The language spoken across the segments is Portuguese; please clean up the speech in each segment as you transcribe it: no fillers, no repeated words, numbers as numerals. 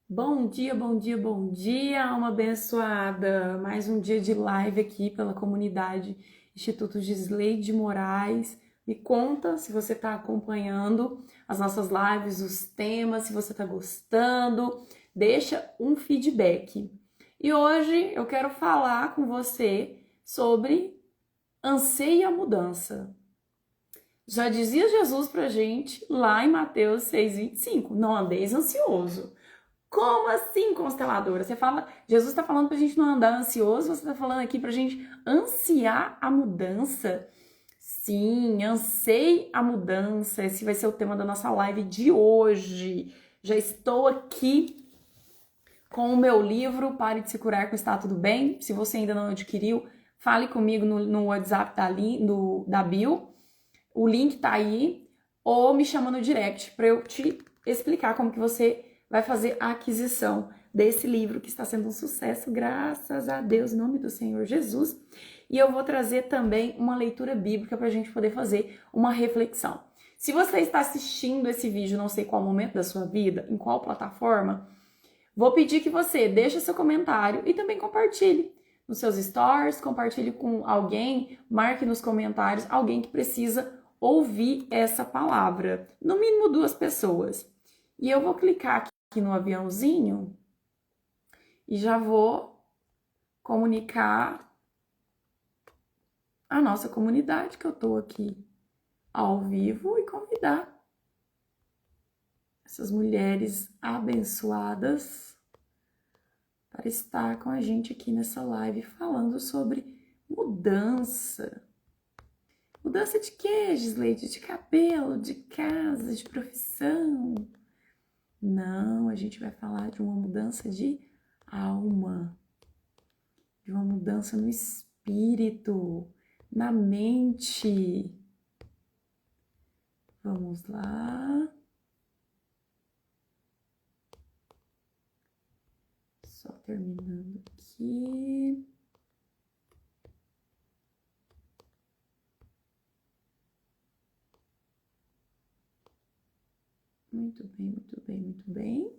Bom dia, bom dia, bom dia, alma abençoada. Mais um dia de live aqui pela comunidade Instituto Gisleide Moraes. Me conta se você está acompanhando as nossas lives, os temas, se você está gostando. Deixa um feedback. E hoje eu quero falar com você sobre anseio a mudança. Já dizia Jesus pra gente lá em Mateus 6,25, não andeis ansioso. Como assim, consteladora? Você fala, Jesus está falando pra gente não andar ansioso, você está falando aqui pra gente ansiar a mudança. Sim, ansei a mudança. Esse vai ser o tema da nossa live de hoje. Já estou aqui com o meu livro Pare de se curar com Está Tudo Bem. Se você ainda não adquiriu, fale comigo no WhatsApp da Bio. O link tá aí. Ou me chama no direct para eu te explicar como que você vai fazer a aquisição desse livro que está sendo um sucesso, graças a Deus, em nome do Senhor Jesus. E eu vou trazer também uma leitura bíblica para a gente poder fazer uma reflexão. Se você está assistindo esse vídeo, não sei qual momento da sua vida, em qual plataforma, vou pedir que você deixe seu comentário e também compartilhe nos seus stories, compartilhe com alguém, marque nos comentários alguém que precisa ouvir essa palavra, no mínimo 2 pessoas. E eu vou clicar aqui no aviãozinho e já vou comunicar a nossa comunidade que eu tô aqui ao vivo e convidar essas mulheres abençoadas para estar com a gente aqui nessa live falando sobre mudança. Mudança de quê, Gisleide? De cabelo, de casa, de profissão? Não, a gente vai falar de uma mudança de alma, de uma mudança no espírito, na mente. Vamos lá. Só terminando aqui. Muito bem, muito bem, muito bem.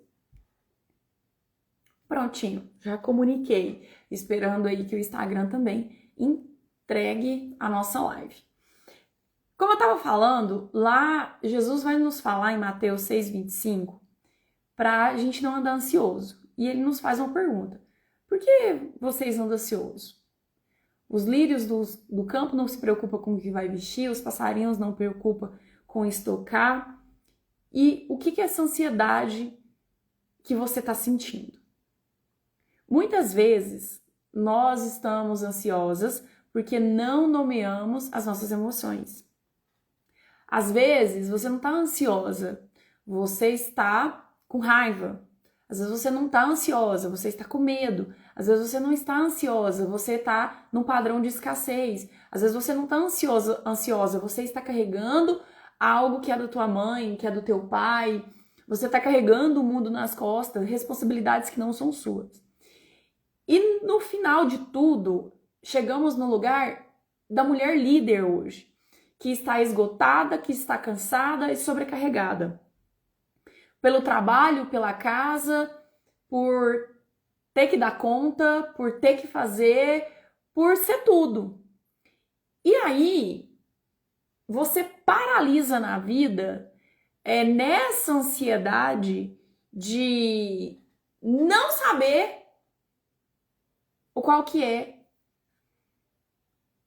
Prontinho, já comuniquei, esperando aí que o Instagram também entregue a nossa live. Como eu estava falando, lá Jesus vai nos falar em Mateus 6,25 para a gente não andar ansioso. E ele nos faz uma pergunta: por que vocês andam ansiosos? Os lírios do campo não se preocupam com o que vai vestir, os passarinhos não se preocupam com estocar. E o que é essa ansiedade que você está sentindo? Muitas vezes nós estamos ansiosas porque não nomeamos as nossas emoções. Às vezes você não está ansiosa, você está com raiva. Às vezes você não está ansiosa, você está com medo. Às vezes você não está ansiosa, você está num padrão de escassez. Às vezes você não está ansiosa, você está carregando algo que é da tua mãe, que é do teu pai. Você está carregando o mundo nas costas, responsabilidades que não são suas. E no final de tudo, chegamos no lugar da mulher líder hoje, que está esgotada, que está cansada e sobrecarregada. Pelo trabalho, pela casa, por ter que dar conta, por ter que fazer, por ser tudo. E aí, você paralisa na vida nessa ansiedade de não saber o qual que é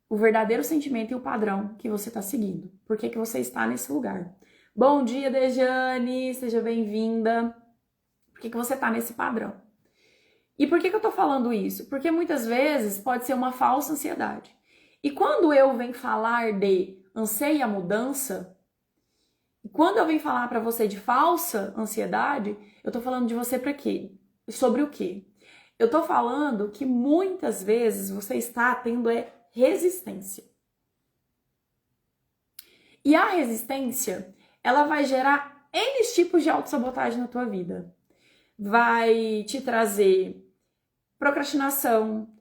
o verdadeiro sentimento e o padrão que você está seguindo. Por que você está nesse lugar? Bom dia, Dejane, seja bem-vinda. Por que você está nesse padrão? E por que eu tô falando isso? Porque muitas vezes pode ser uma falsa ansiedade. E quando eu venho falar de anseio a mudança, quando eu venho falar para você de falsa ansiedade, eu tô falando de você para quê? Sobre o quê? Eu tô falando que muitas vezes você está tendo resistência. E a resistência, ela vai gerar N tipos de autossabotagem na tua vida. Vai te trazer procrastinação,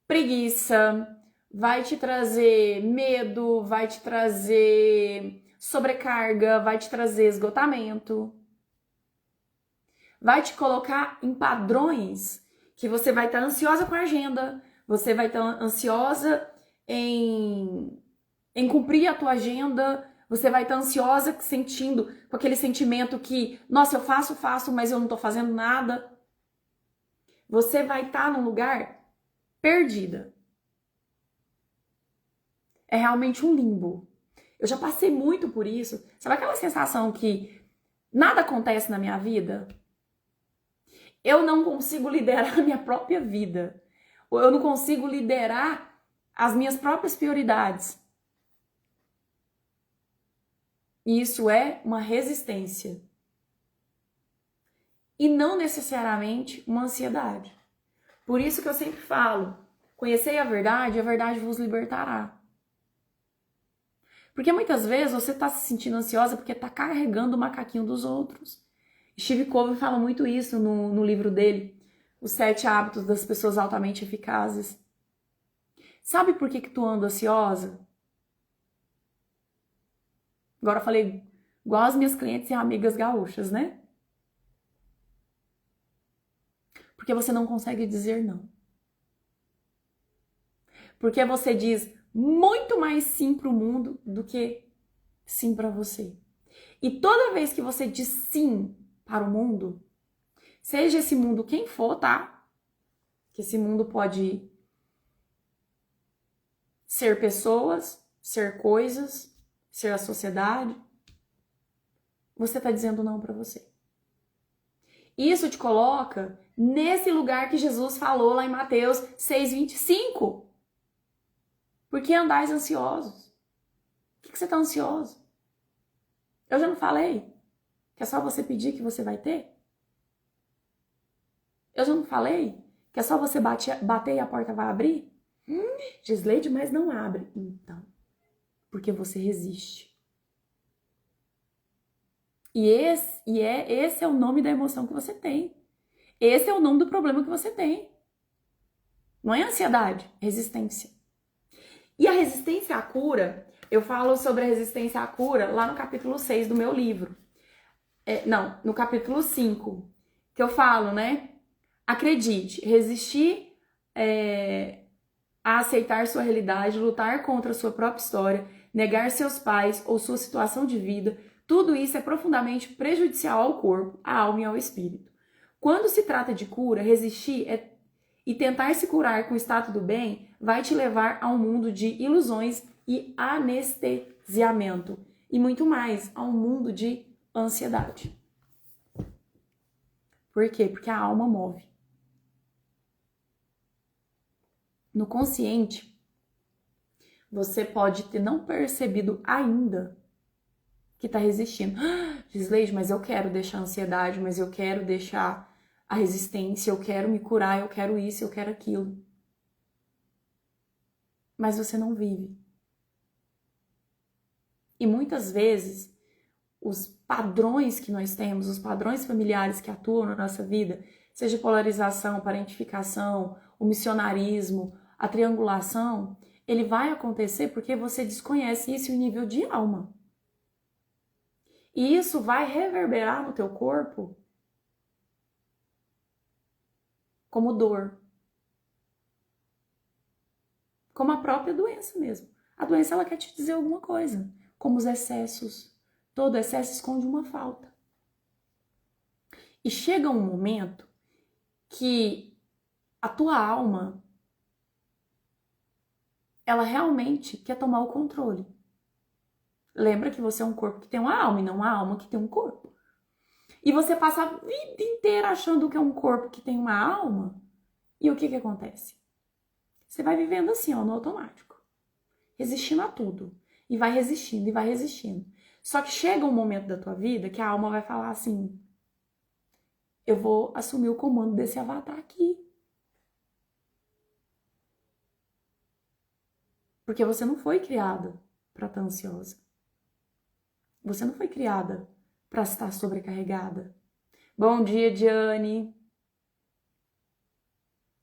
preguiça, vai te trazer medo, vai te trazer sobrecarga, vai te trazer esgotamento. vai te colocar em padrões que você vai estar ansiosa com a agenda, você vai estar ansiosa em cumprir a tua agenda, você vai estar ansiosa sentindo, com aquele sentimento que, nossa, eu faço, mas eu não tô fazendo nada. Você vai estar num lugar perdida. É realmente um limbo. Eu já passei muito por isso. Sabe aquela sensação que nada acontece na minha vida? Eu não consigo liderar a minha própria vida. Ou eu não consigo liderar as minhas próprias prioridades. E isso é uma resistência. E não necessariamente uma ansiedade. Por isso que eu sempre falo, conhecei a verdade vos libertará. Porque muitas vezes você está se sentindo ansiosa porque está carregando o macaquinho dos outros. Steve Covey fala muito isso no livro dele, Os 7 Hábitos das Pessoas Altamente Eficazes. Sabe por que tu anda ansiosa? Agora eu falei igual as minhas clientes e amigas gaúchas, né? Porque você não consegue dizer não. Porque você diz muito mais sim para o mundo do que sim para você. E toda vez que você diz sim para o mundo, seja esse mundo quem for, tá? Que esse mundo pode ser pessoas, ser coisas, ser a sociedade. Você tá dizendo não para você. Isso te coloca nesse lugar que Jesus falou lá em Mateus 6,25. Por que andais ansiosos? Por que você tá ansioso? Eu já não falei que é só você pedir que você vai ter? Eu já não falei que é só você bater e a porta vai abrir? Gisleide, mas não abre. Então, porque você resiste. Esse é o nome da emoção que você tem. Esse é o nome do problema que você tem. Não é ansiedade, é resistência. E a resistência à cura, eu falo sobre a resistência à cura lá no capítulo 6 do meu livro. No capítulo 5, que eu falo, né? Acredite, resistir a aceitar sua realidade, lutar contra a sua própria história, negar seus pais ou sua situação de vida, tudo isso é profundamente prejudicial ao corpo, à alma e ao espírito. Quando se trata de cura, resistir e tentar se curar com o estado do bem vai te levar a um mundo de ilusões e anestesiamento. E muito mais, a um mundo de ansiedade. Por quê? Porque a alma move. No consciente, você pode ter não percebido ainda que está resistindo. Gisleide, mas eu quero deixar a ansiedade, mas eu quero deixar a resistência, eu quero me curar, eu quero isso, eu quero aquilo. Mas você não vive. E muitas vezes, os padrões que nós temos, os padrões familiares que atuam na nossa vida, seja polarização, parentificação, o missionarismo, a triangulação, ele vai acontecer porque você desconhece isso em nível de alma. E isso vai reverberar no teu corpo como dor. Como a própria doença mesmo. A doença, ela quer te dizer alguma coisa. Como os excessos. Todo excesso esconde uma falta. E chega um momento que a tua alma, ela realmente quer tomar o controle. Lembra que você é um corpo que tem uma alma e não uma alma que tem um corpo. E você passa a vida inteira achando que é um corpo que tem uma alma. E o que acontece? Você vai vivendo assim, ó, no automático. Resistindo a tudo. E vai resistindo, e vai resistindo. Só que chega um momento da tua vida que a alma vai falar assim: eu vou assumir o comando desse avatar aqui. Porque você não foi criada para estar ansiosa. Você não foi criada para estar sobrecarregada. Bom dia, Diane.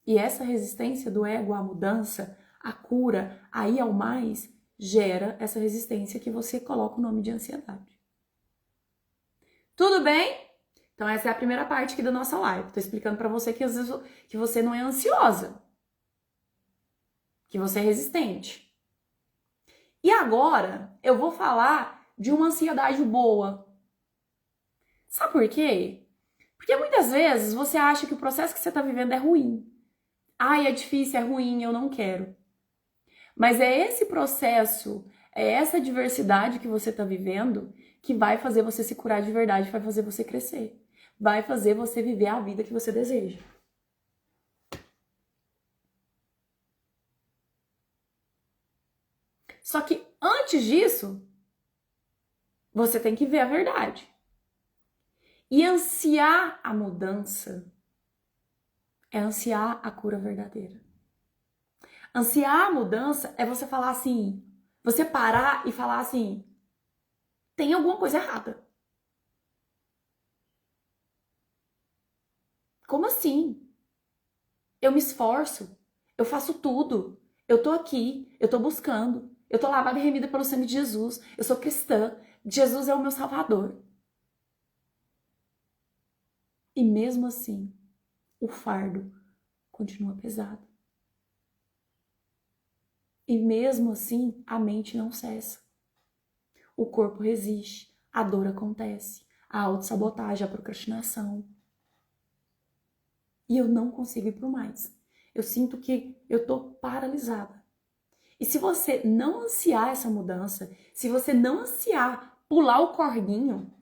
E essa resistência do ego à mudança, à cura, a ir ao mais, gera essa resistência que você coloca o nome de ansiedade. Tudo bem? Então essa é a primeira parte aqui da nossa live. Tô explicando para você que às vezes que você não é ansiosa, que você é resistente. E agora eu vou falar de uma ansiedade boa. Sabe por quê? Porque muitas vezes você acha que o processo que você está vivendo é ruim. Ai, é difícil, é ruim, eu não quero. Mas é esse processo, é essa diversidade que você está vivendo que vai fazer você se curar de verdade, vai fazer você crescer. Vai fazer você viver a vida que você deseja. Só que antes disso, você tem que ver a verdade. E ansiar a mudança é ansiar a cura verdadeira. Ansiar a mudança é você falar assim, você parar e falar assim, tem alguma coisa errada. Como assim? Eu me esforço, eu faço tudo, eu tô aqui, eu tô buscando, eu tô lavada e remida pelo sangue de Jesus, eu sou cristã, Jesus é o meu salvador. E mesmo assim, o fardo continua pesado. E mesmo assim, a mente não cessa. O corpo resiste, a dor acontece, a autossabotagem, a procrastinação. E eu não consigo ir por mais. Eu sinto que eu tô paralisada. E se você não ansiar essa mudança, se você não ansiar pular o corguinho,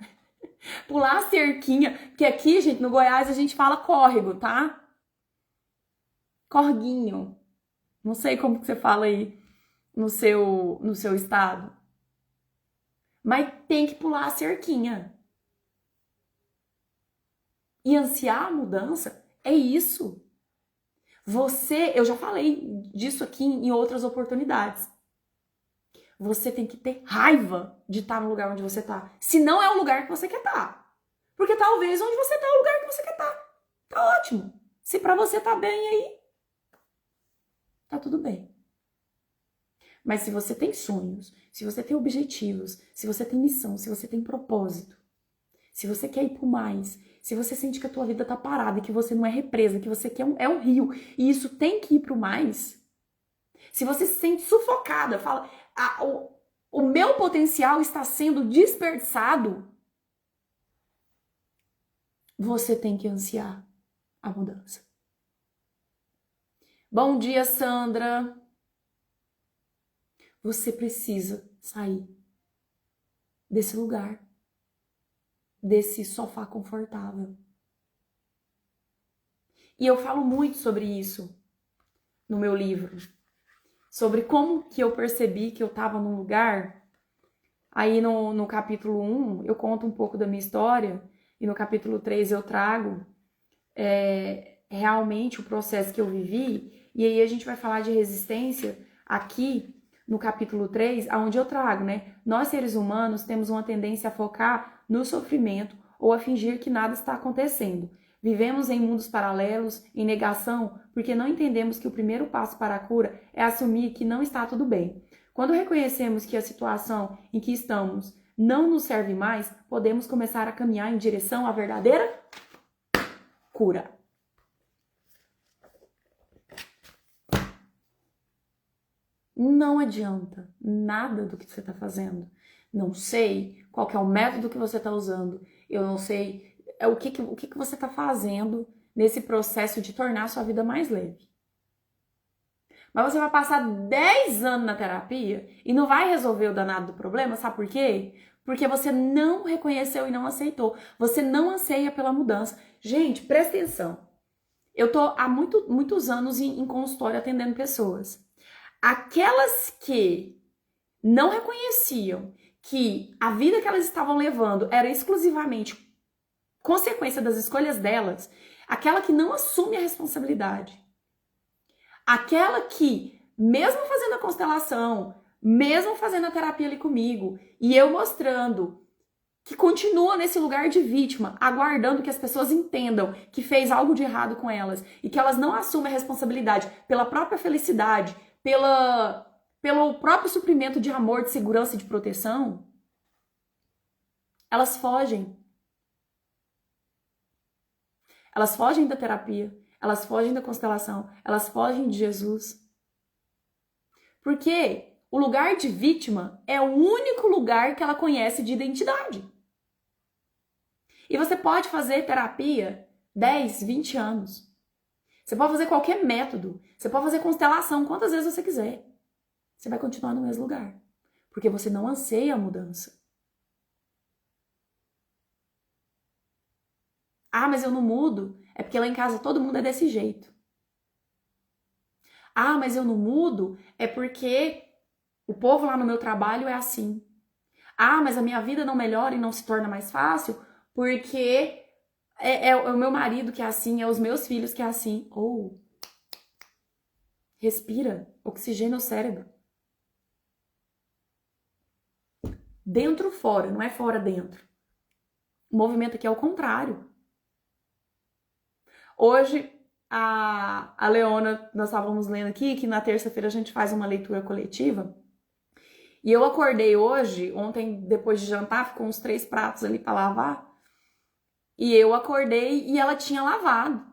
pular a cerquinha, porque aqui, gente, no Goiás a gente fala córrego, tá? Corguinho. Não sei como que você fala aí no seu estado. Mas tem que pular a cerquinha. E ansiar a mudança é isso. Eu já falei disso aqui em outras oportunidades. Você tem que ter raiva de estar no lugar onde você está. Se não é o lugar que você quer estar. Porque talvez onde você está é o lugar que você quer estar. Tá ótimo. Se pra você tá bem aí, tá tudo bem. Mas se você tem sonhos, se você tem objetivos, se você tem missão, se você tem propósito, se você quer ir por mais, se você sente que a tua vida tá parada, que você não é represa, que você quer é um rio, e isso tem que ir pro mais, se você se sente sufocada, fala, o meu potencial está sendo desperdiçado, você tem que ansiar a mudança. Bom dia, Sandra. Você precisa sair desse lugar, desse sofá confortável. E eu falo muito sobre isso no meu livro, sobre como que eu percebi que eu estava num lugar. Aí no capítulo 1 eu conto um pouco da minha história, e no capítulo 3 eu trago realmente o processo que eu vivi, e aí a gente vai falar de resistência aqui no capítulo 3, onde eu trago, né? Nós seres humanos temos uma tendência a focar no sofrimento ou a fingir que nada está acontecendo. Vivemos em mundos paralelos, em negação, porque não entendemos que o primeiro passo para a cura é assumir que não está tudo bem. Quando reconhecemos que a situação em que estamos não nos serve mais, podemos começar a caminhar em direção à verdadeira cura. Não adianta nada do que você está fazendo. Não sei qual que é o método que você está usando. Eu não sei o que você está fazendo nesse processo de tornar a sua vida mais leve. Mas você vai passar 10 anos na terapia e não vai resolver o danado do problema, sabe por quê? Porque você não reconheceu e não aceitou. Você não anseia pela mudança. Gente, presta atenção. Eu tô há muitos anos em consultório atendendo pessoas. Aquelas que não reconheciam que a vida que elas estavam levando era exclusivamente consequência das escolhas delas, aquela que não assume a responsabilidade, aquela que, mesmo fazendo a constelação, mesmo fazendo a terapia ali comigo, e eu mostrando que continua nesse lugar de vítima, aguardando que as pessoas entendam que fez algo de errado com elas e que elas não assumem a responsabilidade pela própria felicidade, pelo próprio suprimento de amor, de segurança e de proteção, elas fogem. Elas fogem da terapia, elas fogem da constelação, elas fogem de Jesus. Porque o lugar de vítima é o único lugar que ela conhece de identidade. E você pode fazer terapia 10, 20 anos. Você pode fazer qualquer método. Você pode fazer constelação quantas vezes você quiser. Você vai continuar no mesmo lugar. Porque você não anseia a mudança. Ah, mas eu não mudo. É porque lá em casa todo mundo é desse jeito. Ah, mas eu não mudo. É porque o povo lá no meu trabalho é assim. Ah, mas a minha vida não melhora e não se torna mais fácil porque é o meu marido que é assim, é os meus filhos que é assim. Ou respira, oxigênio ao cérebro. Dentro, fora, não é fora, dentro. O movimento aqui é o contrário. Hoje, a Leona, nós estávamos lendo aqui que na terça-feira a gente faz uma leitura coletiva. E eu acordei hoje, ontem, depois de jantar, ficou uns 3 pratos ali para lavar. E eu acordei e ela tinha lavado.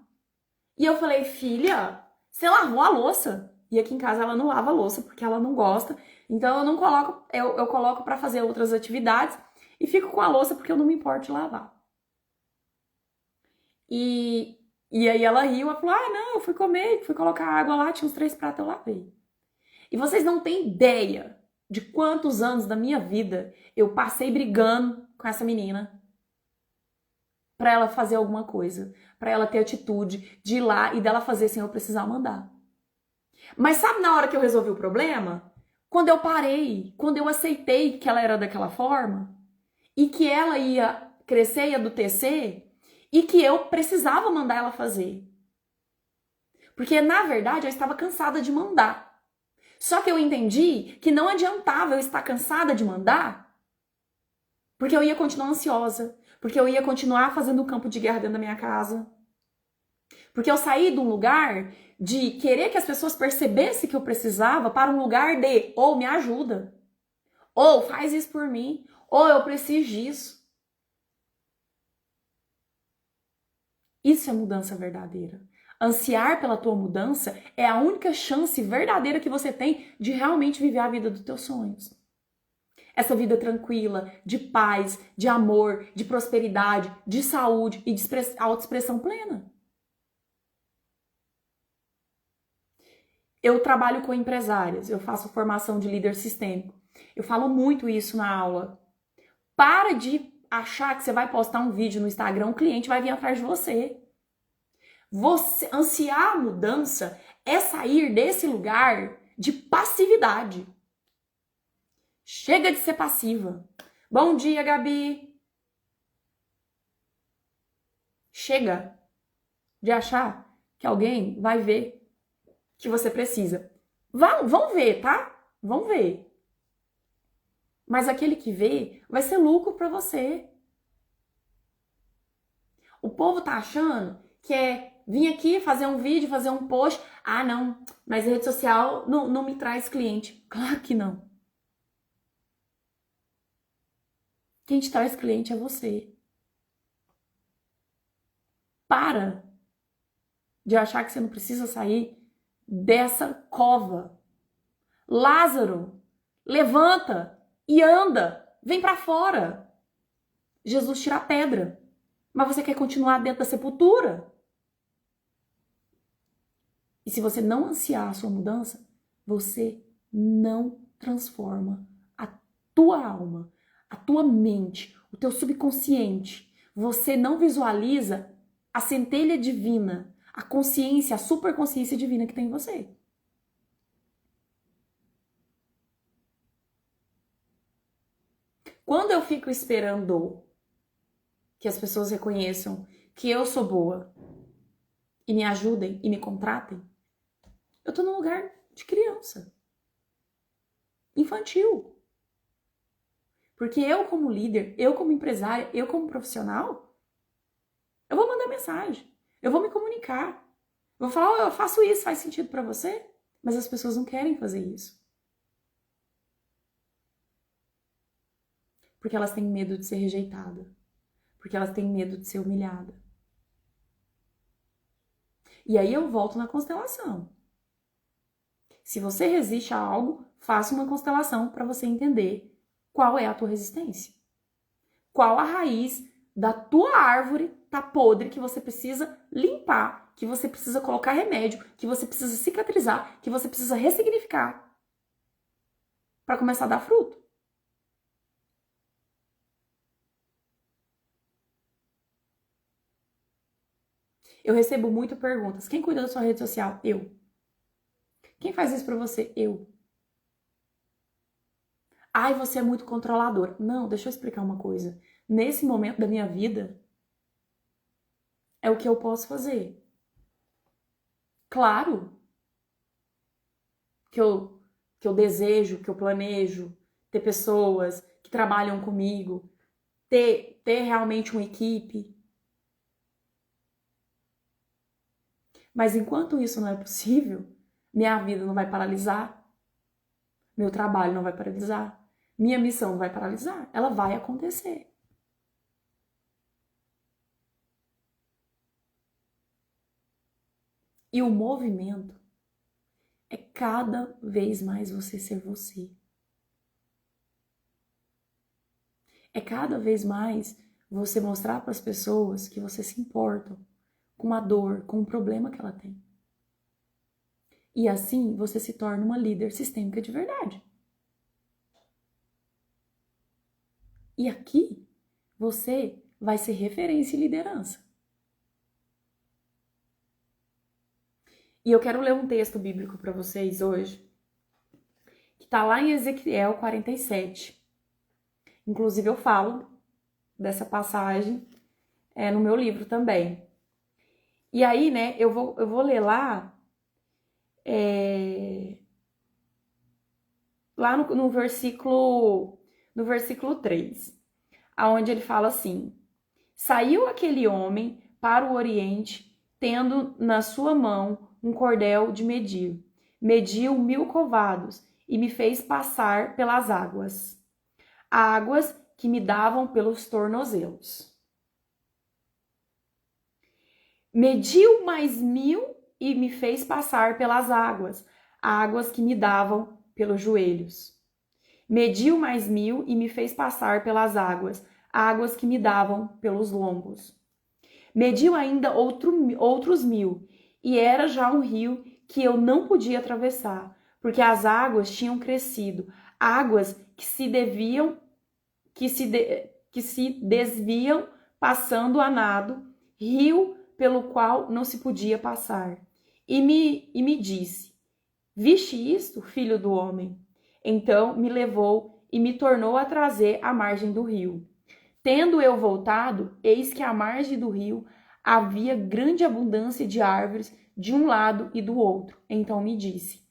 E eu falei, filha, você lavou a louça? E aqui em casa ela não lava a louça porque ela não gosta. Então eu não coloco, eu coloco para fazer outras atividades e fico com a louça porque eu não me importo de lavar. E aí ela riu, ela falou, ah, não, eu fui comer, fui colocar água lá, tinha uns 3 pratos, eu lavei. E vocês não têm ideia de quantos anos da minha vida eu passei brigando com essa menina pra ela fazer alguma coisa, pra ela ter atitude de ir lá e dela fazer sem eu precisar mandar. Mas sabe na hora que eu resolvi o problema? Quando eu parei, quando eu aceitei que ela era daquela forma e que ela ia crescer e adultecer e que eu precisava mandar ela fazer. Porque, na verdade, eu estava cansada de mandar. Só que eu entendi que não adiantava eu estar cansada de mandar, porque eu ia continuar ansiosa, porque eu ia continuar fazendo o campo de guerra dentro da minha casa. Porque eu saí de um lugar de querer que as pessoas percebessem que eu precisava para um lugar de ou me ajuda, ou faz isso por mim, ou eu preciso disso. Isso é mudança verdadeira. Ansiar pela tua mudança é a única chance verdadeira que você tem de realmente viver a vida dos teus sonhos. Essa vida tranquila, de paz, de amor, de prosperidade, de saúde e de autoexpressão plena. Eu trabalho com empresárias, eu faço formação de líder sistêmico. Eu falo muito isso na aula. Para de achar que você vai postar um vídeo no Instagram, um cliente vai vir atrás de você. Você ansiar a mudança é sair desse lugar de passividade. Chega de ser passiva. Bom dia, Gabi. Chega de achar que alguém vai ver que você precisa. Vão ver, tá? Vão ver. Mas aquele que vê vai ser lucro para você. O povo tá achando que é vir aqui fazer um vídeo, fazer um post. Ah, não, mas a rede social não me traz cliente. Claro que não. Quem te traz cliente é você. Para de achar que você não precisa sair dessa cova. Lázaro, levanta e anda. Vem para fora. Jesus tira a pedra. Mas você quer continuar dentro da sepultura. E se você não ansiar a sua mudança, você não transforma a tua alma, a tua mente, o teu subconsciente. Você não visualiza a centelha divina, a consciência, a superconsciência divina que tem em você. Quando eu fico esperando que as pessoas reconheçam que eu sou boa e me ajudem e me contratem, eu tô num lugar de criança, infantil. Porque eu como líder, eu como empresária, eu como profissional, eu vou mandar mensagem, eu vou me comunicar, eu vou falar, oh, eu faço isso, faz sentido para você? Mas as pessoas não querem fazer isso. Porque elas têm medo de ser rejeitada. Porque elas têm medo de ser humilhada. E aí eu volto na constelação. Se você resiste a algo, faça uma constelação para você entender qual é a tua resistência. Qual a raiz da tua árvore tá podre que você precisa limpar, que você precisa colocar remédio, que você precisa cicatrizar, que você precisa ressignificar para começar a dar fruto. Eu recebo muito perguntas. Quem cuida da sua rede social? Eu. Quem faz isso pra você? Eu. Ai, você é muito controlador. Não, deixa eu explicar uma coisa. Nesse momento da minha vida, é o que eu posso fazer. Claro que eu desejo, que eu planejo ter pessoas que trabalham comigo, ter realmente uma equipe. Mas enquanto isso não é possível, minha vida não vai paralisar, meu trabalho não vai paralisar, minha missão não vai paralisar, ela vai acontecer. E o movimento é cada vez mais você ser você. É cada vez mais você mostrar para as pessoas que você se importa com a dor, com o problema que ela tem. E assim você se torna uma líder sistêmica de verdade. E aqui você vai ser referência e liderança. E eu quero ler um texto bíblico para vocês hoje, que está lá em Ezequiel 47. Inclusive eu falo dessa passagem no meu livro também. E aí, né, eu vou ler lá, lá no versículo 3, aonde ele fala assim: saiu aquele homem para o oriente, tendo na sua mão um cordel de medir. Mediu 1000 covados e me fez passar pelas águas. Águas que me davam pelos tornozelos. Mediu mais 1000 e me fez passar pelas águas. Águas que me davam pelos joelhos. Mediu mais 1000 e me fez passar pelas águas. Águas que me davam pelos lombos. Mediu ainda outros 1000, e era já um rio que eu não podia atravessar, porque as águas tinham crescido, águas que se desviam passando a nado, rio pelo qual não se podia passar. E me disse: viste isto, filho do homem? Então me levou e me tornou a trazer à margem do rio. Tendo eu voltado, eis que à margem do rio havia grande abundância de árvores de um lado e do outro. Então me disse: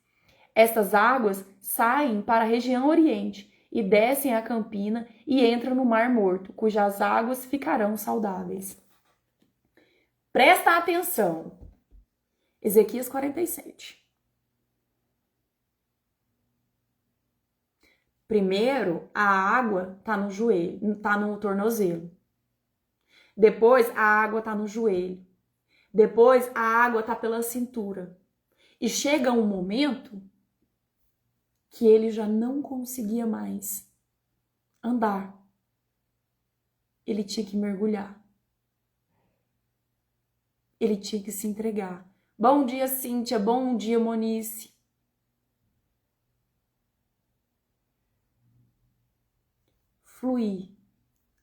estas águas saem para a região oriente e descem a campina e entram no Mar Morto, cujas águas ficarão saudáveis. Presta atenção. Ezequias 47. Primeiro, a água está no joelho, está no tornozelo. Depois, a água está no joelho. Depois, a água está pela cintura. E chega um momento que ele já não conseguia mais andar. Ele tinha que mergulhar. Ele tinha que se entregar. Bom dia, Cíntia. Bom dia, Monice. Fluir.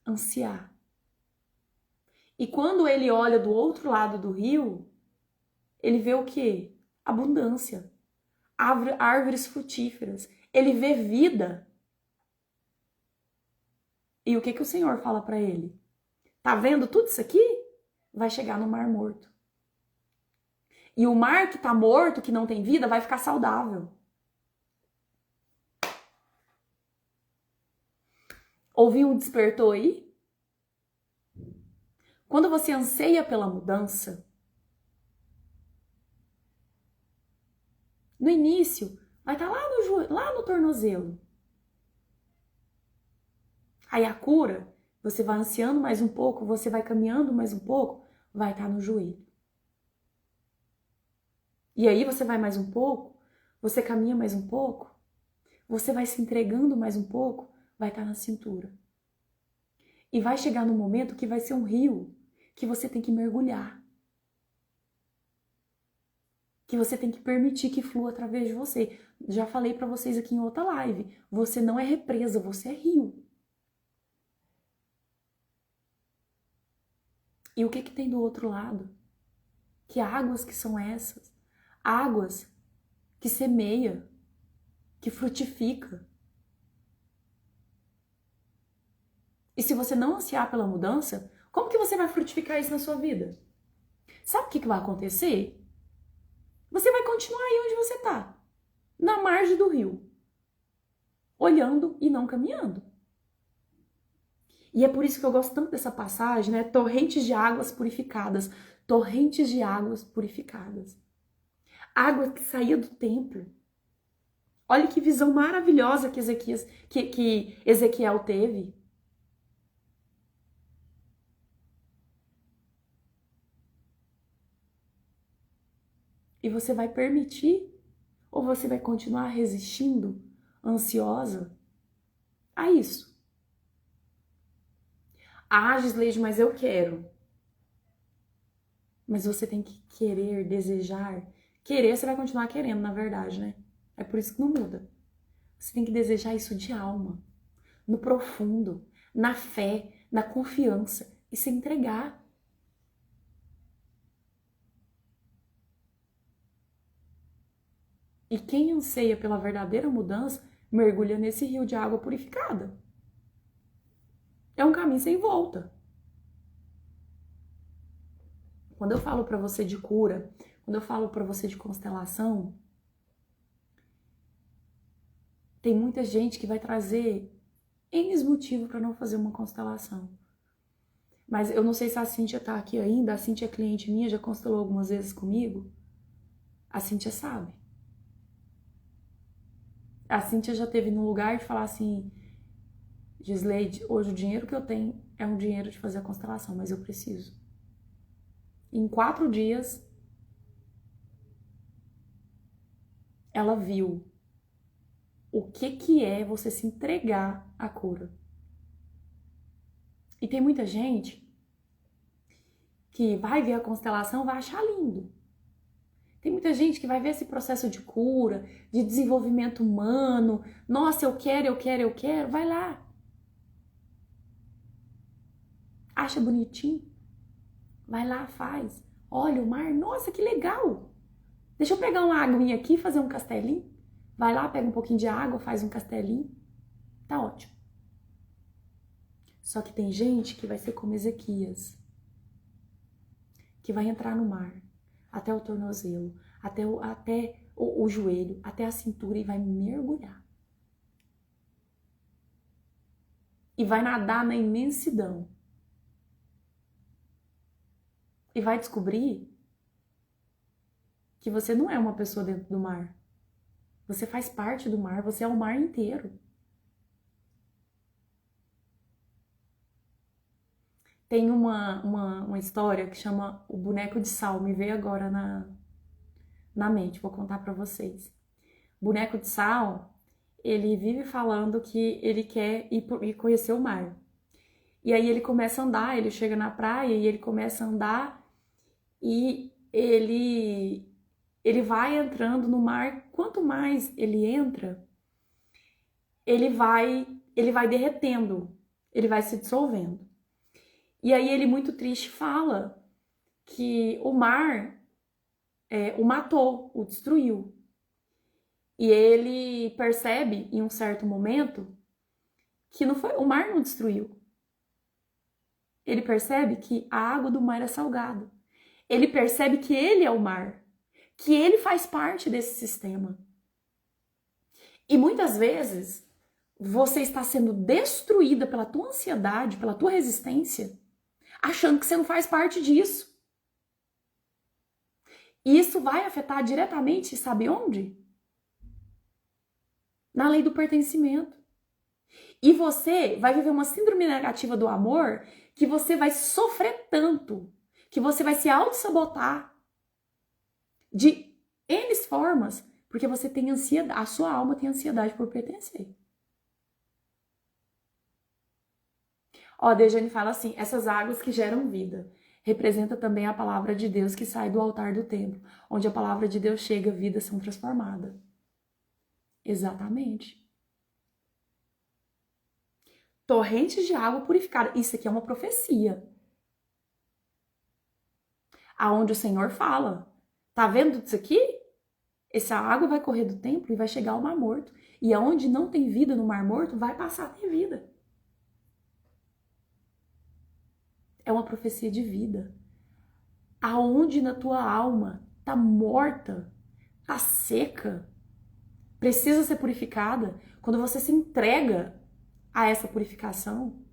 Ansiar. E quando ele olha do outro lado do rio, ele vê o quê? Abundância. Árvores frutíferas. Ele vê vida. E o que o Senhor fala para ele? Tá vendo tudo isso aqui? Vai chegar no Mar Morto. E o mar que tá morto, que não tem vida, vai ficar saudável. Ouviu um despertou aí? Quando você anseia pela mudança, no início, vai estar lá no tornozelo. Aí a cura, você vai ansiando mais um pouco, você vai caminhando mais um pouco, vai estar no joelho. E aí você vai mais um pouco, você caminha mais um pouco, você vai se entregando mais um pouco, vai estar na cintura. E vai chegar no momento que vai ser um rio que você tem que mergulhar. Que você tem que permitir que flua através de você. Já falei para vocês aqui em outra live, você não é represa, você é rio. E o que tem do outro lado? Que águas que são essas? Águas que semeia, que frutifica. E se você não ansiar pela mudança, como que você vai frutificar isso na sua vida? Sabe o que vai acontecer? Você vai continuar aí onde você está, na margem do rio, olhando e não caminhando. E é por isso que eu gosto tanto dessa passagem, né? Torrentes de águas purificadas. Torrentes de águas purificadas. Água que saía do templo. Olha que visão maravilhosa que Ezequiel teve. E você vai permitir ou você vai continuar resistindo, ansiosa a isso? Ah, Gisleide, mas eu quero. Mas você tem que querer, desejar. Querer, você vai continuar querendo, na verdade, né? É por isso que não muda. Você tem que desejar isso de alma, no profundo, na fé, na confiança e se entregar. E quem anseia pela verdadeira mudança, mergulha nesse rio de água purificada. É um caminho sem volta. Quando eu falo para você de cura, quando eu falo para você de constelação, tem muita gente que vai trazer N motivos para não fazer uma constelação. Mas eu não sei se a Cíntia tá aqui ainda, a Cíntia é cliente minha, já constelou algumas vezes comigo. A Cíntia sabe. A Cíntia já teve num lugar de falar assim, Gisleide, hoje o dinheiro que eu tenho é um dinheiro de fazer a constelação, mas eu preciso. Em 4 dias, ela viu o que é você se entregar à cura. E tem muita gente que vai ver a constelação e vai achar lindo. Tem muita gente que vai ver esse processo de cura, de desenvolvimento humano. Nossa, eu quero, vai lá. Acha bonitinho? Vai lá, faz. Olha o mar, nossa, que legal. Deixa eu pegar uma aguinha aqui e fazer um castelinho. Vai lá, pega um pouquinho de água, faz um castelinho. Tá ótimo. Só que tem gente que vai ser como Ezequias, que vai entrar no mar, até o tornozelo, até o joelho, até a cintura e vai mergulhar. E vai nadar na imensidão. E vai descobrir que você não é uma pessoa dentro do mar. Você faz parte do mar, você é o mar inteiro. Tem uma história que chama O Boneco de Sal, me veio agora na mente, vou contar pra vocês. O Boneco de Sal, ele vive falando que ele quer ir conhecer o mar. E aí ele começa a andar, ele chega na praia e ele começa a andar e ele vai entrando no mar. Quanto mais ele entra, ele vai derretendo, ele vai se dissolvendo. E aí ele, muito triste, fala que o mar o matou, o destruiu. E ele percebe, em um certo momento, que não foi, o mar não destruiu. Ele percebe que a água do mar é salgada. Ele percebe que ele é o mar, que ele faz parte desse sistema. E muitas vezes você está sendo destruída pela tua ansiedade, pela tua resistência, achando que você não faz parte disso. E isso vai afetar diretamente, sabe onde? Na lei do pertencimento. E você vai viver uma síndrome negativa do amor que você vai sofrer tanto, que você vai se auto-sabotar de formas, porque você tem ansiedade, a sua alma tem ansiedade por pertencer. Ó, a Dejane fala assim, essas águas que geram vida, representa também a palavra de Deus que sai do altar do templo, onde a palavra de Deus chega, vidas são transformadas. Exatamente. Torrentes de água purificada. Isso aqui é uma profecia. Aonde o Senhor fala, tá vendo isso aqui? Essa água vai correr do templo e vai chegar ao Mar Morto. E aonde não tem vida no Mar Morto, vai passar a ter vida. É uma profecia de vida. Aonde na tua alma tá morta, tá seca, precisa ser purificada, quando você se entrega a essa purificação,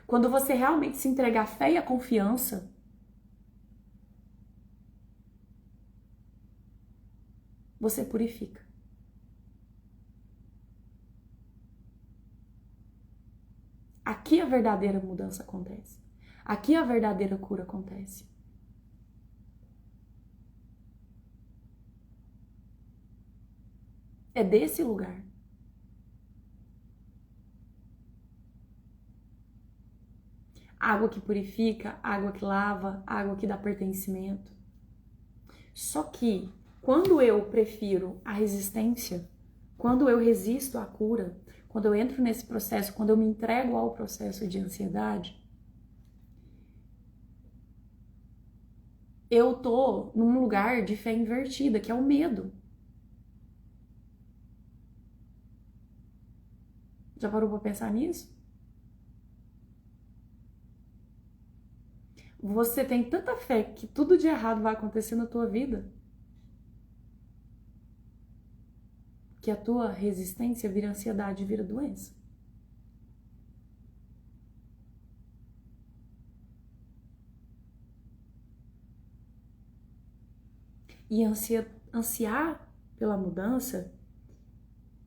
quando você realmente se entrega à fé e à confiança, você purifica. Aqui a verdadeira mudança acontece. Aqui a verdadeira cura acontece. É desse lugar. Água que purifica, água que lava, água que dá pertencimento. Só que quando eu prefiro a resistência, quando eu resisto à cura, quando eu entro nesse processo, quando eu me entrego ao processo de ansiedade, eu tô num lugar de fé invertida, que é o medo. Já parou pra pensar nisso? Você tem tanta fé que tudo de errado vai acontecer na tua vida, que a tua resistência vira ansiedade, vira doença. E ansiar pela mudança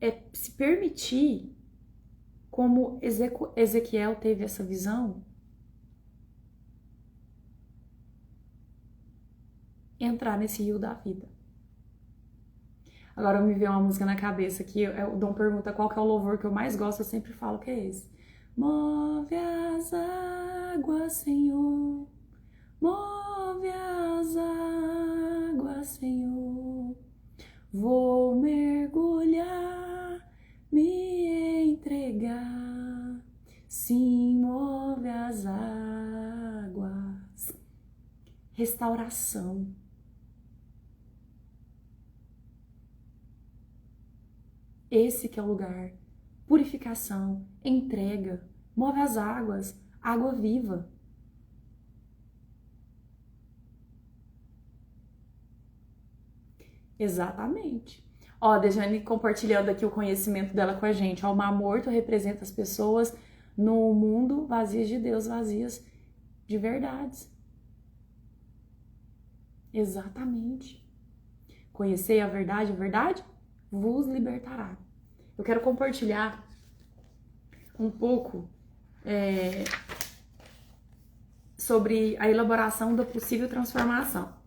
é se permitir, como Ezequiel teve essa visão, entrar nesse rio da vida. Agora me veio uma música na cabeça que o Dom pergunta qual que é o louvor que eu mais gosto, eu sempre falo que é esse. Move as águas, Senhor, move as águas, Senhor, vou mergulhar, me entregar, sim, move as águas. Restauração. Esse que é o lugar. Purificação, entrega, move as águas, água viva. Exatamente. Ó, a Dejane compartilhando aqui o conhecimento dela com a gente. Ó, o Mar Morto representa as pessoas no mundo vazias de Deus, vazias de verdades. Exatamente. Conhecei a verdade vos libertará. Eu quero compartilhar um pouco sobre a elaboração da possível transformação.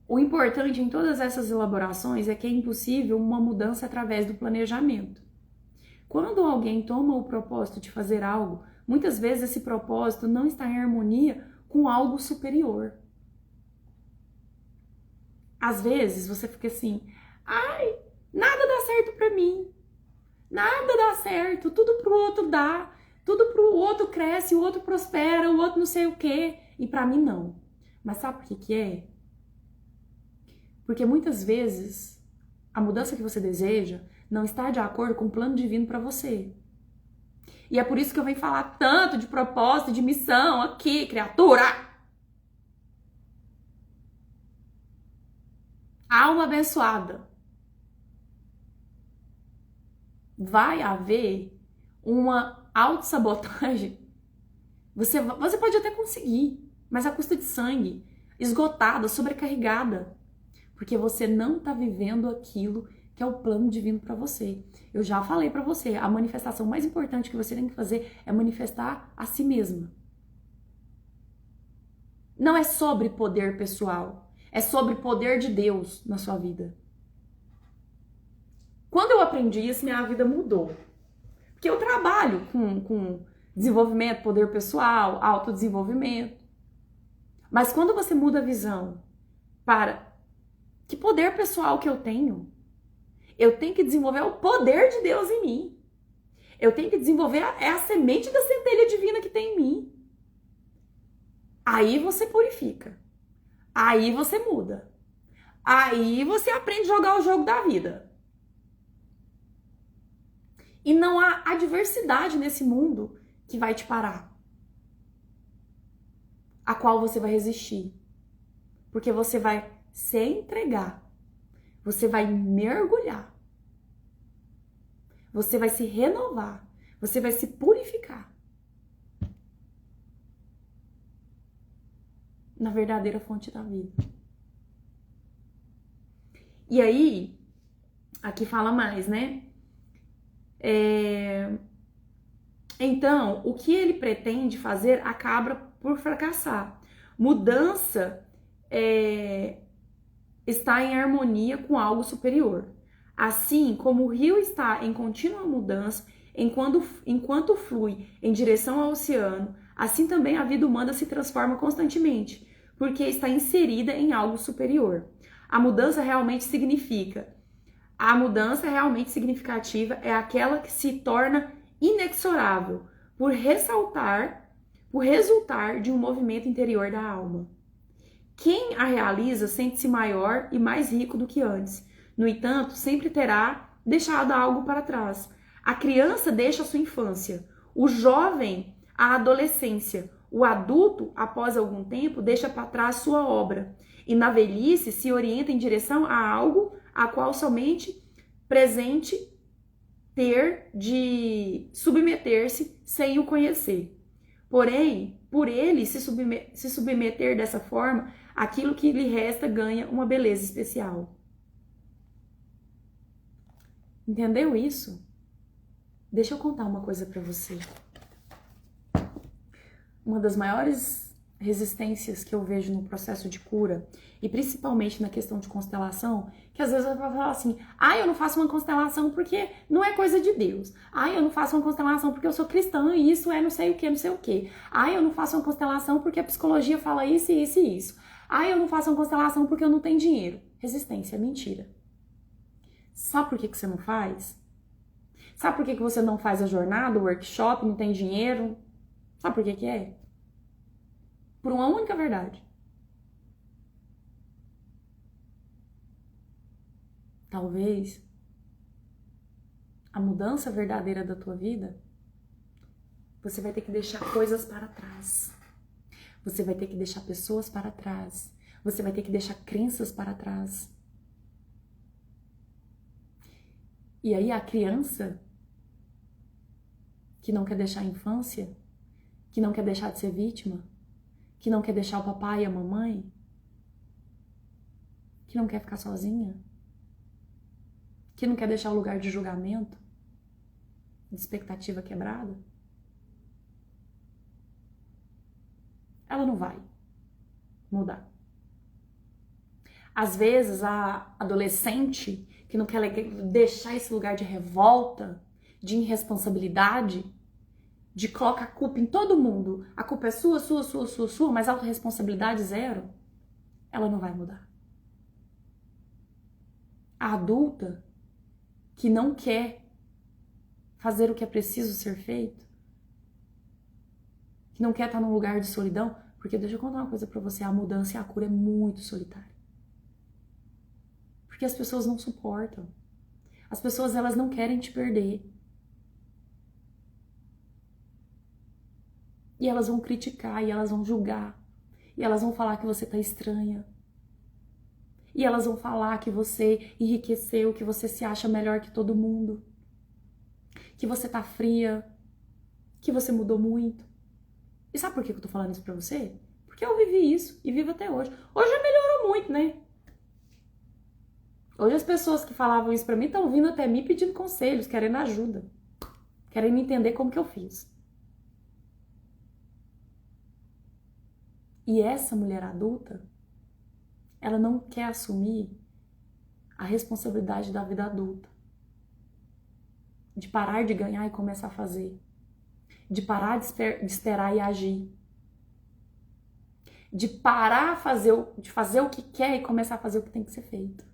O importante em todas essas elaborações é que é impossível uma mudança através do planejamento. Quando alguém toma o propósito de fazer algo, muitas vezes esse propósito não está em harmonia com algo superior. Às vezes você fica assim, ai, nada dá certo pra mim, nada dá certo, tudo pro outro dá, tudo pro outro cresce, o outro prospera, o outro não sei o quê, e pra mim não. Mas sabe por que que é? Porque muitas vezes a mudança que você deseja não está de acordo com o plano divino pra você. E é por isso que eu venho falar tanto de propósito, de missão aqui, criatura! Alma abençoada. Vai haver uma autossabotagem. Você pode até conseguir, mas a custa de sangue, esgotada, sobrecarregada, porque você não está vivendo aquilo que é o plano divino para você. Eu já falei para você, a manifestação mais importante que você tem que fazer é manifestar a si mesma. Não é sobre poder pessoal. É sobre o poder de Deus na sua vida. Quando eu aprendi isso, minha vida mudou. Porque eu trabalho com desenvolvimento, poder pessoal, autodesenvolvimento. Mas quando você muda a visão para que poder pessoal que eu tenho que desenvolver o poder de Deus em mim. Eu tenho que desenvolver a semente da centelha divina que tem em mim. Aí você purifica. Aí você muda. Aí você aprende a jogar o jogo da vida. E não há adversidade nesse mundo que vai te parar. A qual você vai resistir. Porque você vai se entregar. Você vai mergulhar. Você vai se renovar. Você vai se purificar. Na verdadeira fonte da vida. E aí, aqui fala mais, né? Então, o que ele pretende fazer acaba por fracassar. Mudança está em harmonia com algo superior. Assim como o rio está em contínua mudança enquanto flui em direção ao oceano, assim também a vida humana se transforma constantemente, porque está inserida em algo superior. A mudança realmente significativa é aquela que se torna inexorável por resultar de um movimento interior da alma. Quem a realiza sente-se maior e mais rico do que antes. No entanto, sempre terá deixado algo para trás. A criança deixa a sua infância, o jovem a adolescência, o adulto, após algum tempo, deixa para trás sua obra. E na velhice se orienta em direção a algo a qual somente presente ter de submeter-se sem o conhecer. Porém, por ele se submeter dessa forma, aquilo que lhe resta ganha uma beleza especial. Entendeu isso? Deixa eu contar uma coisa pra você. Uma das maiores resistências que eu vejo no processo de cura, e principalmente na questão de constelação, que às vezes eu vou falar assim, eu não faço uma constelação porque não é coisa de Deus. Eu não faço uma constelação porque eu sou cristã e isso é não sei o que, não sei o que. Eu não faço uma constelação porque a psicologia fala isso e isso e isso. Eu não faço uma constelação porque eu não tenho dinheiro. Resistência, mentira. Sabe por que você não faz? Sabe por que você não faz a jornada, o workshop, não tem dinheiro? Sabe por que é? Por uma única verdade. Talvez a mudança verdadeira da tua vida, você vai ter que deixar coisas para trás. Você vai ter que deixar pessoas para trás. Você vai ter que deixar crenças para trás. E aí a criança que não quer deixar a infância, que não quer deixar de ser vítima, que não quer deixar o papai e a mamãe, que não quer ficar sozinha, que não quer deixar o lugar de julgamento, de expectativa quebrada, ela não vai mudar. Às vezes a adolescente que não quer deixar esse lugar de revolta, de irresponsabilidade, de colocar a culpa em todo mundo, a culpa é sua, mas a autorresponsabilidade zero, ela não vai mudar. A adulta que não quer fazer o que é preciso ser feito, que não quer estar num lugar de solidão, porque deixa eu contar uma coisa pra você, a mudança e a cura é muito solitária. Porque as pessoas não suportam. As pessoas, elas não querem te perder. E elas vão criticar, e elas vão julgar, e elas vão falar que você tá estranha. E elas vão falar que você enriqueceu, que você se acha melhor que todo mundo. Que você tá fria, que você mudou muito. E sabe por que eu tô falando isso pra você? Porque eu vivi isso e vivo até hoje. Hoje já melhorou muito, né? Hoje as pessoas que falavam isso pra mim estão vindo até mim pedindo conselhos, querendo ajuda. Querendo entender como que eu fiz. E essa mulher adulta, ela não quer assumir a responsabilidade da vida adulta. De parar de ganhar e começar a fazer. De parar de esperar e agir. De parar de fazer o que quer e começar a fazer o que tem que ser feito.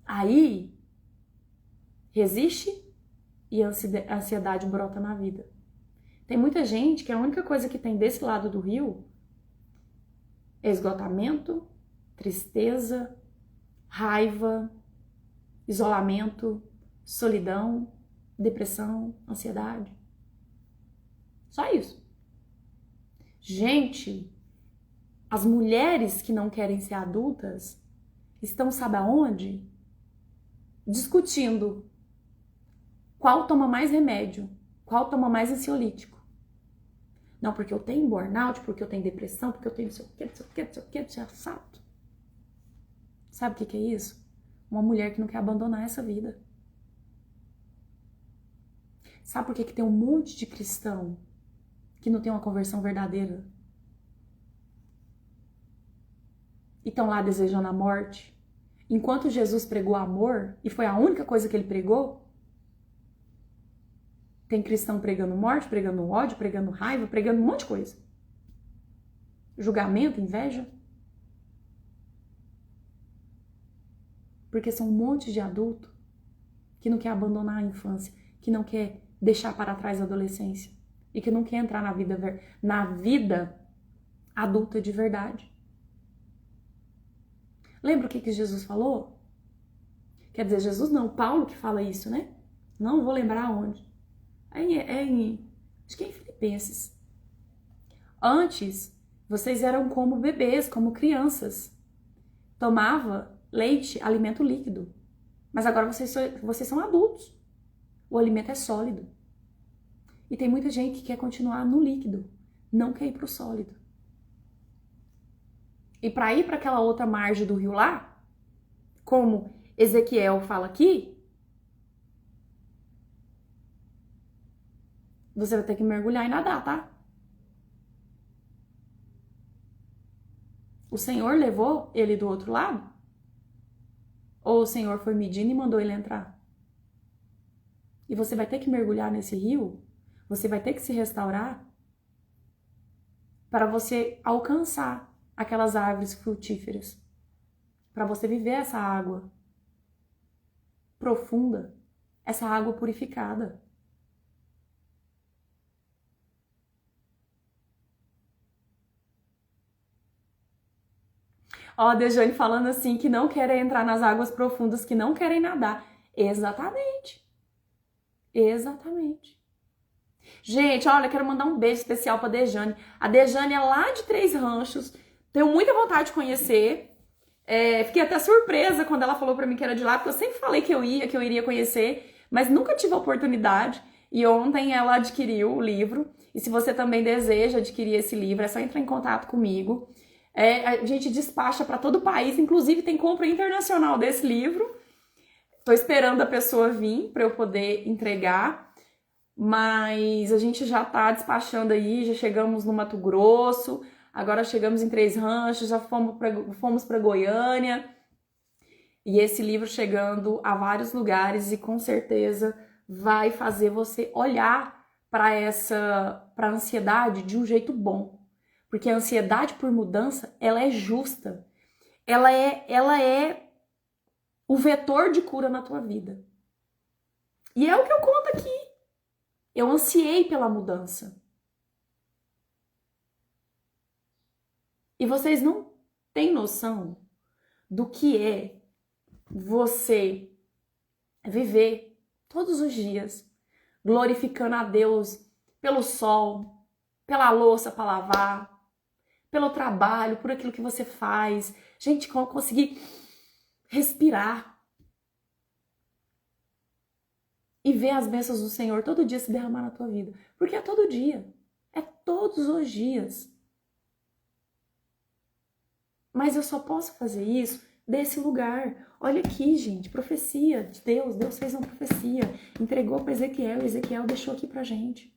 Aí, resiste e a ansiedade brota na vida. Tem muita gente que a única coisa que tem desse lado do rio é esgotamento, tristeza, raiva, isolamento, solidão, depressão, ansiedade. Só isso. Gente, as mulheres que não querem ser adultas estão, sabe aonde? Discutindo qual toma mais remédio, qual toma mais ansiolítico. Não, porque eu tenho burnout, porque eu tenho depressão, porque eu tenho não sei o que, não sei o que, não sei o que, não sei o que. Sabe o que é isso? Uma mulher que não quer abandonar essa vida. Sabe por que tem um monte de cristão que não tem uma conversão verdadeira? E estão lá desejando a morte? Enquanto Jesus pregou amor, e foi a única coisa que ele pregou, tem cristão pregando morte, pregando ódio, pregando raiva, pregando um monte de coisa. Julgamento, inveja. Porque são um monte de adulto que não quer abandonar a infância, que não quer deixar para trás a adolescência e que não quer entrar na vida adulta de verdade. Lembra o que Jesus falou? Quer dizer, Jesus não, Paulo que fala isso, né? Não vou lembrar onde. Acho que é em Filipenses. Antes, vocês eram como bebês, como crianças. Tomava leite, alimento líquido. Mas agora vocês são adultos. O alimento é sólido. E tem muita gente que quer continuar no líquido, não quer ir para o sólido. E para ir para aquela outra margem do rio lá, como Ezequiel fala aqui, você vai ter que mergulhar e nadar, tá? O Senhor levou ele do outro lado? Ou o Senhor foi medindo e mandou ele entrar? E você vai ter que mergulhar nesse rio, você vai ter que se restaurar para você alcançar aquelas árvores frutíferas, para você viver essa água profunda, essa água purificada. Ó, a Dejane falando assim, que não querem entrar nas águas profundas, que não querem nadar. Exatamente. Exatamente. Gente, olha, quero mandar um beijo especial pra Dejane. A Dejane é lá de Três Ranchos. Tenho muita vontade de conhecer. Fiquei até surpresa quando ela falou pra mim que era de lá, porque eu sempre falei que eu iria conhecer, mas nunca tive a oportunidade. E ontem ela adquiriu o livro. E se você também deseja adquirir esse livro, é só entrar em contato comigo. A gente despacha para todo o país, inclusive tem compra internacional desse livro. Tô esperando a pessoa vir para eu poder entregar, mas a gente já tá despachando aí, já chegamos no Mato Grosso, agora chegamos em Três Ranchos, já fomos para Goiânia, e esse livro chegando a vários lugares e com certeza vai fazer você olhar para a ansiedade de um jeito bom. Porque a ansiedade por mudança, ela é justa. Ela é o vetor de cura na tua vida. E é o que eu conto aqui. Eu ansiei pela mudança. E vocês não têm noção do que é você viver todos os dias glorificando a Deus pelo sol, pela louça para lavar, pelo trabalho, por aquilo que você faz. Gente, conseguir respirar e ver as bênçãos do Senhor todo dia se derramar na tua vida. Porque é todo dia. É todos os dias. Mas eu só posso fazer isso desse lugar. Olha aqui, gente, profecia de Deus. Deus fez uma profecia, entregou para Ezequiel, Ezequiel deixou aqui pra gente.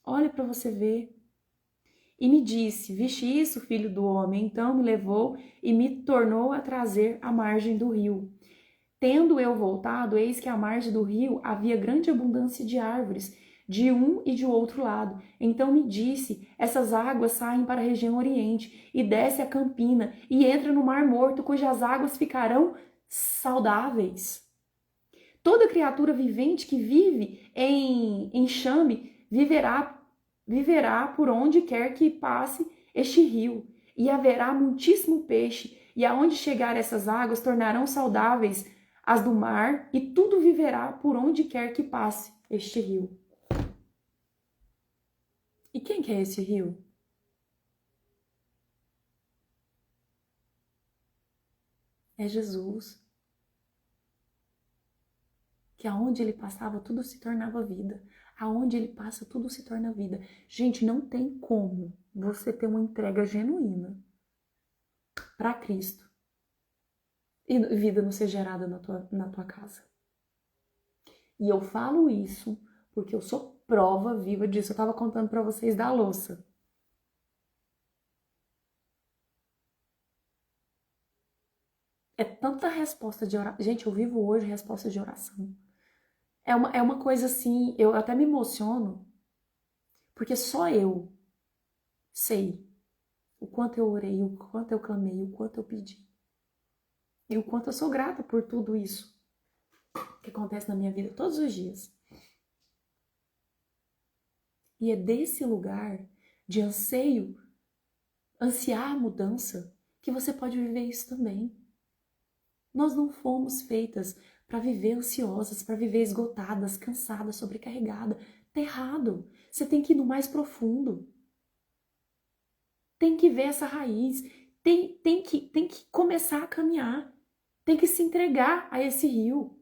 Olha para você ver. E me disse, viste isso, filho do homem? Então me levou e me tornou a trazer à margem do rio. Tendo eu voltado, eis que à margem do rio havia grande abundância de árvores, de um e de outro lado. Então me disse, essas águas saem para a região oriente, e desce a Campina, e entra no Mar Morto, cujas águas ficarão saudáveis. Toda criatura vivente que vive em enxame viverá por onde quer que passe este rio, e haverá muitíssimo peixe, e aonde chegar essas águas tornarão saudáveis as do mar, e tudo viverá por onde quer que passe este rio. E quem que é esse rio? É Jesus. Que aonde ele passava, tudo se tornava vida. Aonde ele passa, tudo se torna vida. Gente, não tem como você ter uma entrega genuína para Cristo e vida não ser gerada na tua casa. E eu falo isso porque eu sou prova viva disso. Eu estava contando para vocês da louça. É tanta resposta de oração. Gente, eu vivo hoje resposta de oração. É uma coisa assim, eu até me emociono, porque só eu sei o quanto eu orei, o quanto eu clamei, o quanto eu pedi. E o quanto eu sou grata por tudo isso que acontece na minha vida todos os dias. E é desse lugar de anseio, ansiar a mudança, que você pode viver isso também. Nós não fomos feitas para viver ansiosas, para viver esgotadas, cansadas, sobrecarregadas. Tá errado. Você tem que ir no mais profundo. Tem que ver essa raiz. Tem que começar a caminhar. Tem que se entregar a esse rio.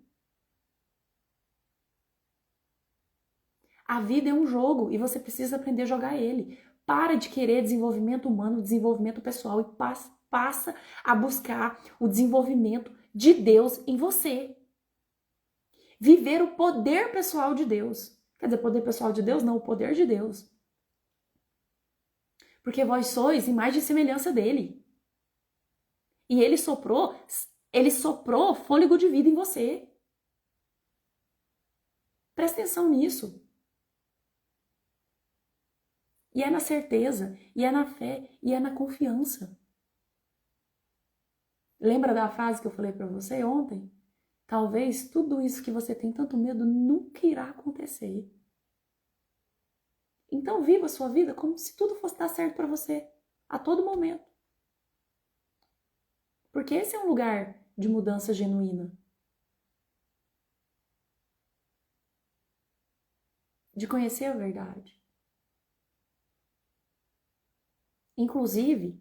A vida é um jogo e você precisa aprender a jogar ele. Para de querer desenvolvimento humano, desenvolvimento pessoal e passa a buscar o desenvolvimento de Deus em você. Viver o poder pessoal de Deus. Quer dizer, poder pessoal de Deus? Não, o poder de Deus. Porque vós sois imagem e semelhança dele. E ele soprou fôlego de vida em você. Presta atenção nisso. E é na certeza, e é na fé, e é na confiança. Lembra da frase que eu falei para você ontem? Talvez tudo isso que você tem tanto medo nunca irá acontecer. Então viva a sua vida como se tudo fosse dar certo para você, a todo momento. Porque esse é um lugar de mudança genuína. De conhecer a verdade. Inclusive,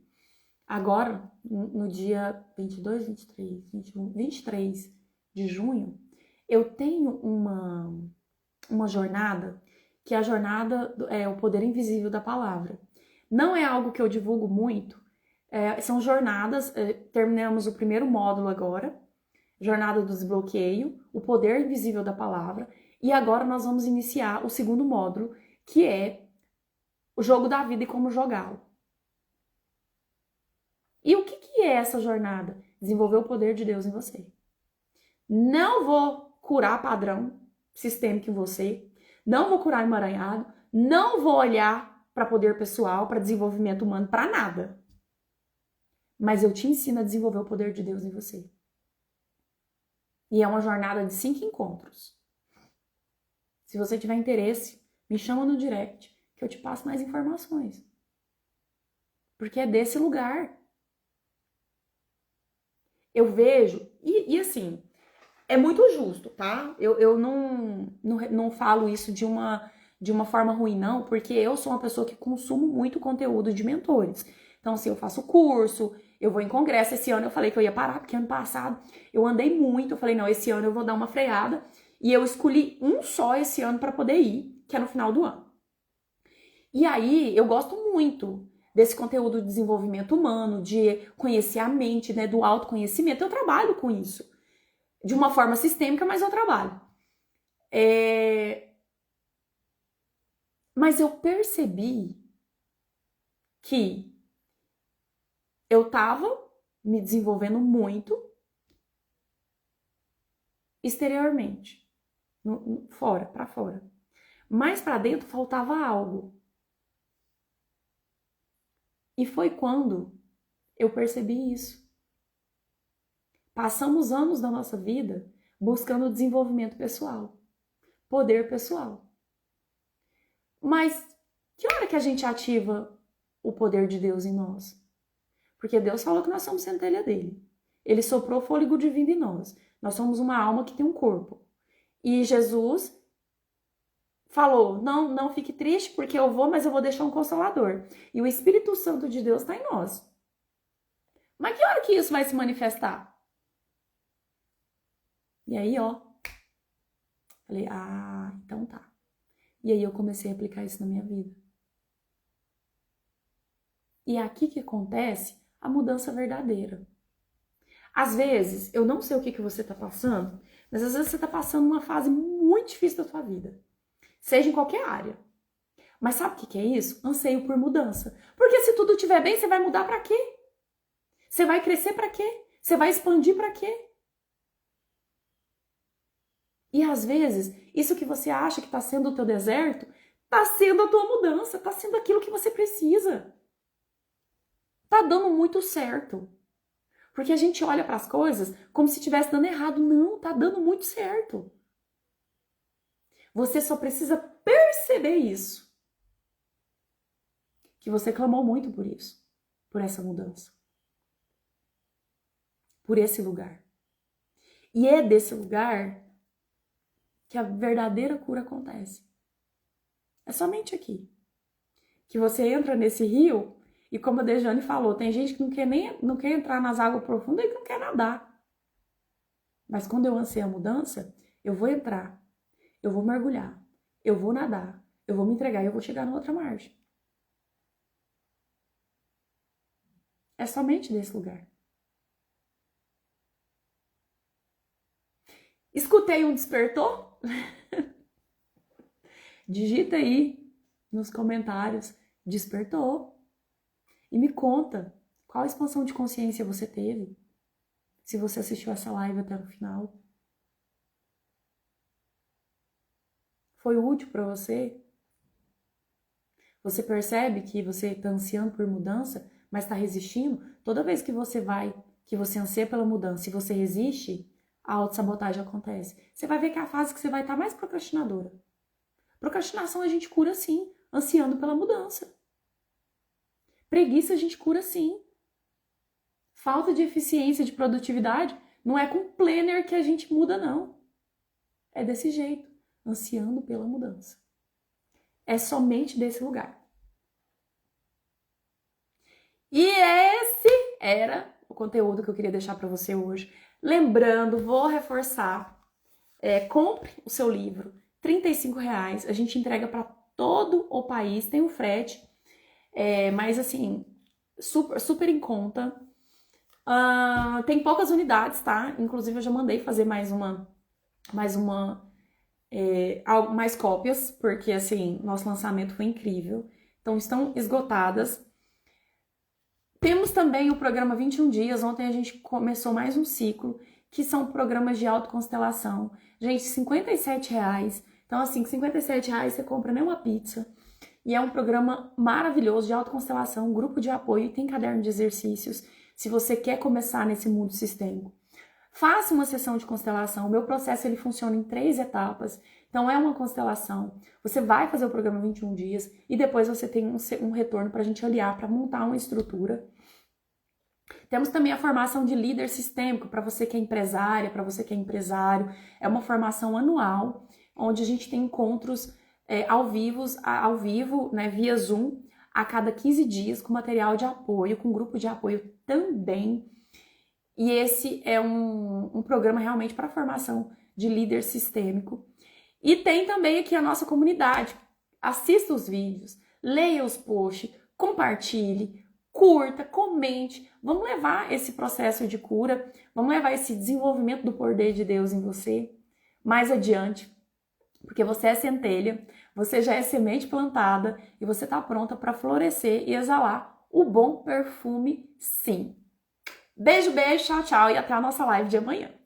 agora, no dia 22, 23, 21, 23 de junho, eu tenho uma jornada, que é a jornada é o poder invisível da palavra. Não é algo que eu divulgo muito, são jornadas, terminamos o primeiro módulo agora, jornada do desbloqueio, o poder invisível da palavra, e agora nós vamos iniciar o segundo módulo, que é o jogo da vida e como jogá-lo. E o que é essa jornada? Desenvolver o poder de Deus em você. Não vou curar padrão sistêmico em você, não vou curar emaranhado, não vou olhar para poder pessoal, para desenvolvimento humano, para nada. Mas eu te ensino a desenvolver o poder de Deus em você. E é uma jornada de 5 encontros. Se você tiver interesse, me chama no direct, que eu te passo mais informações. Porque é desse lugar. Eu vejo, e assim, é muito justo, tá? Eu não falo isso de uma forma ruim, não, porque eu sou uma pessoa que consumo muito conteúdo de mentores. Então, assim, eu faço curso, eu vou em congresso. Esse ano eu falei que eu ia parar, porque ano passado eu andei muito. Eu falei, não, esse ano eu vou dar uma freada. E eu escolhi um só esse ano para poder ir, que é no final do ano. E aí, eu gosto muito desse conteúdo de desenvolvimento humano, de conhecer a mente, né, do autoconhecimento. Eu trabalho com isso. De uma forma sistêmica, mas eu trabalho. Mas eu percebi que eu estava me desenvolvendo muito exteriormente, fora, para fora. Mas para dentro faltava algo. E foi quando eu percebi isso. Passamos anos da nossa vida buscando desenvolvimento pessoal, poder pessoal. Mas que hora que a gente ativa o poder de Deus em nós? Porque Deus falou que nós somos centelha dele. Ele soprou fôlego divino em nós. Nós somos uma alma que tem um corpo. E Jesus falou, não fique triste porque eu vou, mas eu vou deixar um consolador. E o Espírito Santo de Deus está em nós. Mas que hora que isso vai se manifestar? E aí, falei, então tá. E aí eu comecei a aplicar isso na minha vida. E é aqui que acontece a mudança verdadeira. Às vezes, eu não sei o que você está passando, mas às vezes você está passando uma fase muito difícil da sua vida. Seja em qualquer área. Mas sabe o que é isso? Anseio por mudança. Porque se tudo estiver bem, você vai mudar para quê? Você vai crescer para quê? Você vai expandir para quê? E às vezes, isso que você acha que está sendo o teu deserto, está sendo a tua mudança, está sendo aquilo que você precisa. Está dando muito certo. Porque a gente olha para as coisas como se estivesse dando errado. Não, está dando muito certo. Você só precisa perceber isso. Que você clamou muito por isso. Por essa mudança. Por esse lugar. E é desse lugar que a verdadeira cura acontece. É somente aqui. Que você entra nesse rio e, como a Dejane falou, tem gente que não quer entrar nas águas profundas e que não quer nadar. Mas quando eu anseio a mudança, eu vou entrar, eu vou mergulhar, eu vou nadar, eu vou me entregar e eu vou chegar na outra margem. É somente desse lugar. Escutei um despertou? Digita aí nos comentários, despertou. E me conta qual expansão de consciência você teve, se você assistiu essa live até o final. Foi útil para você? Você percebe que você está ansiando por mudança, mas está resistindo? Toda vez que você anseia pela mudança e você resiste, a autossabotagem acontece. Você vai ver que é a fase que você vai estar mais procrastinadora. Procrastinação a gente cura sim, ansiando pela mudança. Preguiça a gente cura sim. Falta de eficiência, de produtividade, não é com planner que a gente muda, não. É desse jeito, ansiando pela mudança. É somente desse lugar. E esse era o conteúdo que eu queria deixar para você hoje. Lembrando, vou reforçar, compre o seu livro, R$35, a gente entrega para todo o país, tem o frete, mas assim, super em conta. Tem poucas unidades, tá? Inclusive eu já mandei fazer mais cópias, porque assim, nosso lançamento foi incrível. Então estão esgotadas. Temos também o programa 21 dias, ontem a gente começou mais um ciclo, que são programas de autoconstelação. Gente, R$57. Então assim, com R$57 você compra nem uma pizza. E é um programa maravilhoso de autoconstelação, um grupo de apoio, tem caderno de exercícios, se você quer começar nesse mundo sistêmico. Faça uma sessão de constelação. O meu processo ele funciona em 3 etapas. Então é uma constelação. Você vai fazer o programa 21 dias e depois você tem um retorno para a gente aliar, para montar uma estrutura. Temos também a formação de líder sistêmico para você que é empresária, para você que é empresário. É uma formação anual, onde a gente tem encontros ao vivo, né, via Zoom, a cada 15 dias, com material de apoio, com grupo de apoio também. E esse é um programa realmente para formação de líder sistêmico. E tem também aqui a nossa comunidade. Assista os vídeos, leia os posts, compartilhe, curta, comente. Vamos levar esse processo de cura, vamos levar esse desenvolvimento do poder de Deus em você mais adiante. Porque você é centelha, Você já é semente plantada e você está pronta para florescer e exalar o bom perfume, sim. Beijo, beijo, tchau, tchau e até a nossa live de amanhã.